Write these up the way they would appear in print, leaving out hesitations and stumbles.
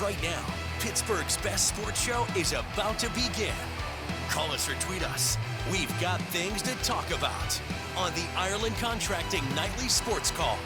Right now, Pittsburgh's best sports show is about to begin. Call us or tweet us. We've got things to talk about on the Ireland Contracting Nightly Sports Call.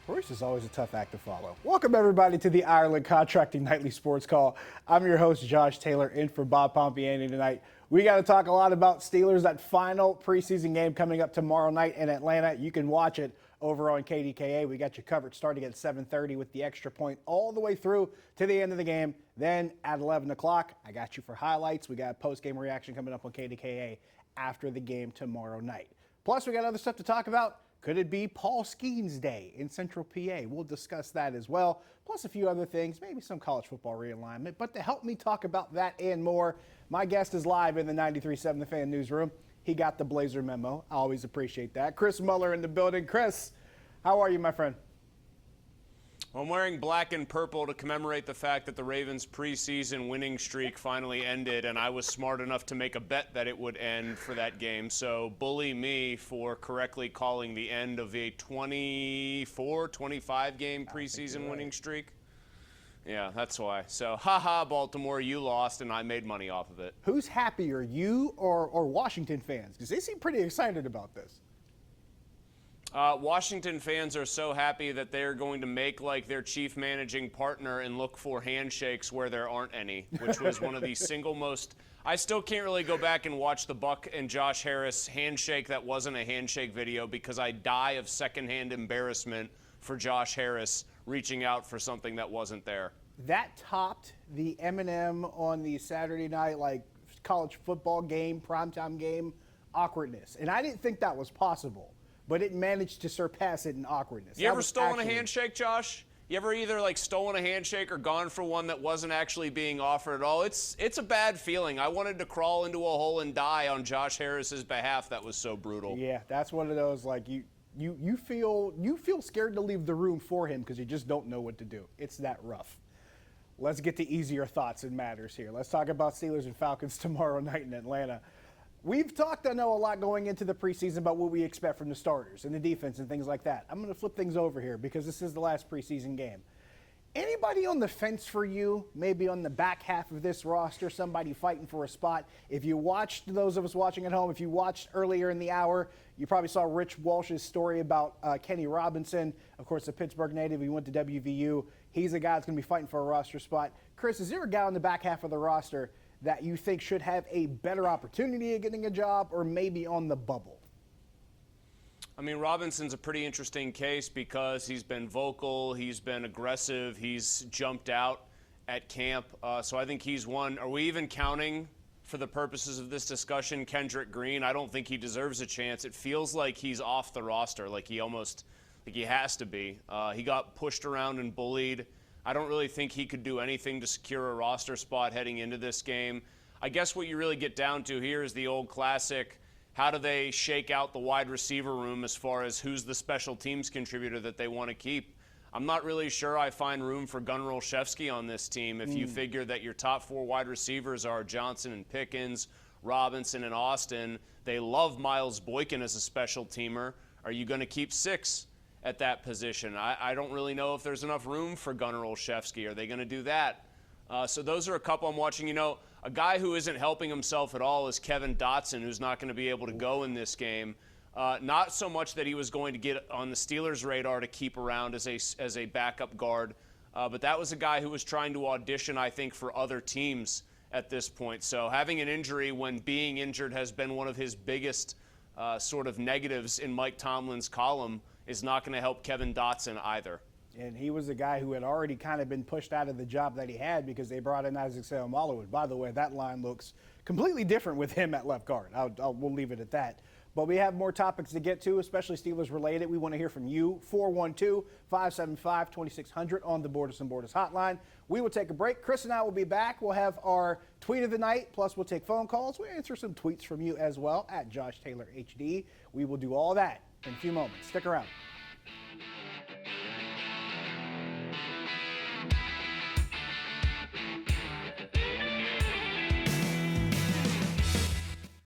First is always a tough act to follow. Welcome, everybody, to the Ireland Contracting Nightly Sports Call. I'm your host, Josh Taylor, in for Bob Pompiani tonight. We got to talk a lot about Steelers, that final preseason game coming up tomorrow night in Atlanta. You can watch it over on KDKA. We got you covered starting at 7:30 with the extra point all the way through to the end of the game. Then at 11 o'clock, I got you for highlights. We got a post-game reaction coming up on KDKA after the game tomorrow night. Plus, we got other stuff to talk about. Could it be Paul Skeens Day in Central PA? We'll discuss that as well, plus a few other things, maybe some college football realignment. But to help me talk about that and more, my guest is live in the 93.7 The Fan newsroom. He got the Blazer memo. I always appreciate that. Chris Mueller in the building. Chris, how are you, my friend? I'm wearing black and purple to commemorate the fact that the Ravens' preseason winning streak finally ended, and I was smart enough to make a bet that it would end for that game. So bully me for correctly calling the end of a 25 game preseason winning streak. Yeah, that's why. So, haha, Baltimore, you lost, and I made money off of it. Who's happier, you or Washington fans? Because they seem pretty excited about this. Washington fans are so happy that they're going to make like their chief managing partner and look for handshakes where there aren't any, which was one of the single most. I still can't really go back and watch the Buck and Josh Harris handshake that wasn't a handshake video because I die of secondhand embarrassment for Josh Harris reaching out for something that wasn't there. That topped the Eminem on the Saturday night like college football game, primetime game awkwardness. And I didn't think that was possible. But it managed to surpass it in awkwardness. You ever stolen a handshake, Josh? You ever either like stolen a handshake or gone for one that wasn't actually being offered at all? It's a bad feeling. I wanted to crawl into a hole and die on Josh Harris's behalf. That was so brutal. Yeah, that's one of those like you feel scared to leave the room for him because you just don't know what to do. It's that rough. Let's get to easier thoughts and matters here. Let's talk about Steelers and Falcons tomorrow night in Atlanta. We've talked, I know, a lot going into the preseason about what we expect from the starters and the defense and things like that. I'm going to flip things over here because this is the last preseason game. Anybody on the fence for you, maybe on the back half of this roster, somebody fighting for a spot? If you watched, those of us watching at home, if you watched earlier in the hour, you probably saw Rich Walsh's story about Kenny Robinson, of course, a Pittsburgh native. He went to WVU. He's a guy that's going to be fighting for a roster spot. Chris, is there a guy on the back half of the roster that you think should have a better opportunity of getting a job or maybe on the bubble? I mean, Robinson's a pretty interesting case because he's been vocal, he's been aggressive, he's jumped out at camp. So I think he's one. Are we even counting, for the purposes of this discussion, Kendrick Green? I don't think he deserves a chance. It feels like he's off the roster, like he has to be. He got pushed around and bullied. I don't really think he could do anything to secure a roster spot heading into this game. I guess what you really get down to here is the old classic, how do they shake out the wide receiver room as far as who's the special teams contributor that they want to keep? I'm not really sure I find room for Gunnar Olszewski on this team if you figure that your top four wide receivers are Johnson and Pickens, Robinson and Austin. They love Miles Boykin as a special teamer. Are you going to keep six at that position? I don't really know if there's enough room for Gunnar Olszewski. Are they going to do that? So those are a couple I'm watching. You know, a guy who isn't helping himself at all is Kevin Dotson, who's not going to be able to go in this game. Not so much that he was going to get on the Steelers' radar to keep around as a backup guard, but that was a guy who was trying to audition, I think, for other teams at this point. So having an injury when being injured has been one of his biggest sort of negatives in Mike Tomlin's column is not going to help Kevin Dotson either. And he was a guy who had already kind of been pushed out of the job that he had because they brought in Isaac Seumalo. By the way, that line looks completely different with him at left guard. We'll leave it at that. But we have more topics to get to, especially Steelers related. We want to hear from you. 412-575-2600 on the Borders and Borders hotline. We will take a break. Chris and I will be back. We'll have our tweet of the night, plus we'll take phone calls. We'll answer some tweets from you as well at Josh Taylor HD. We will do all that in a few moments. Stick around.